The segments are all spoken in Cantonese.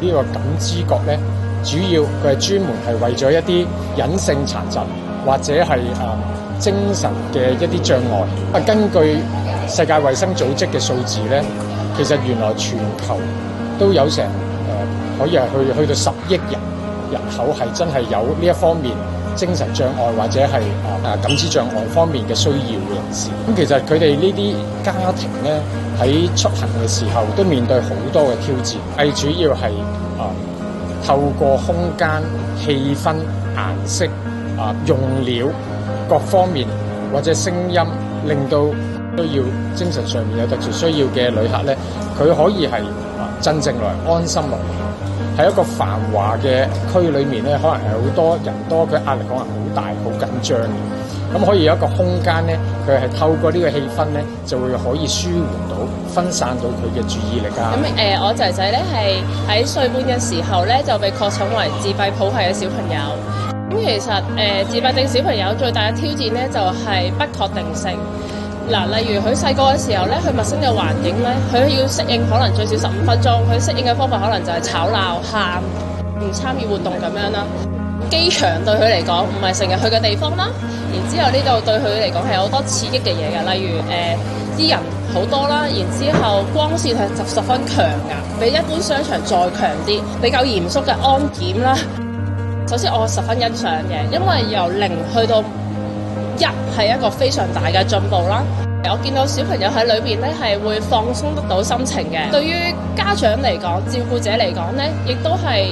呢個感知覺咧，主要佢係專門係為咗一啲隱性殘疾或者係精神嘅一啲障礙。根據世界衛生組織嘅數字咧，其實原來全球都有成可以係去到10億人口係真係有呢一方面精神障礙或者係感知障礙方面嘅需要嘅人士。咁其實佢哋呢啲家庭咧喺出行嘅時候都面對好多嘅挑戰，係主要係透過空間、氣氛、顏色、用料各方面或者聲音，令到需要精神上面有特殊需要嘅旅客咧，佢可以係真正來安心落嚟。喺一個繁華嘅區裏面咧，可能係好多人多，佢壓力可能好大、好緊張嘅。咁可以有一個空間咧，佢係透過呢個氣氛咧，就會可以舒緩到、分散到佢嘅注意力啊。咁我仔仔咧係喺歲半嘅時候咧就被確診為自閉譜系嘅小朋友。咁其實自閉症小朋友最大嘅挑戰咧就係不確定性。嗱，例如佢細個嘅時候咧，佢陌生嘅環境咧，佢要適應可能最少15分鐘。佢適應嘅方法可能就係吵鬧、喊、唔參與活動咁樣啦。機場對佢嚟講唔係成日去嘅地方啦。然之後呢度對佢嚟講係有好多刺激嘅嘢嘅，例如啲人好多啦。然之後光線係十分強㗎，比一般商場再強啲，比較嚴肅嘅安檢啦。首先我十分欣賞嘅，因為由0去到1係一個非常大嘅進步啦。我見到小朋友喺裏邊咧係會放鬆得到心情嘅。對於家長嚟講、照顧者嚟講咧，亦都係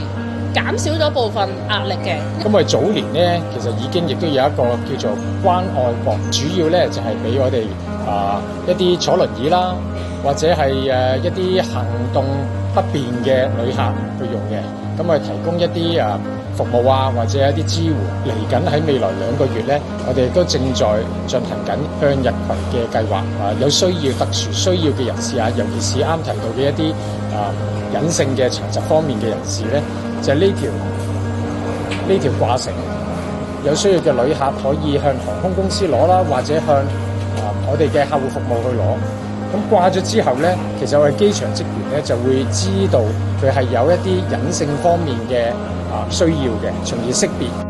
減少咗部分壓力嘅。咁我哋早年咧，其實已經亦都有一個叫做關愛國，主要咧就係俾我哋一啲坐輪椅啦，或者係一啲行動不便嘅旅客去用嘅。咁我哋提供一啲服務啊，或者一啲支援。嚟緊喺未來2個月咧，我哋亦都正在進行緊向日葵嘅計劃。有需要、特殊需要嘅人士啊，尤其是啱提到嘅一啲隱性嘅殘疾方面嘅人士咧，就係呢條掛繩，有需要嘅旅客可以向航空公司攞啦，或者向我哋嘅客戶服務去攞。咁掛咗之後咧，其實我哋機場職員咧就會知道佢係有一啲隱性方面嘅需要嘅，從而識別。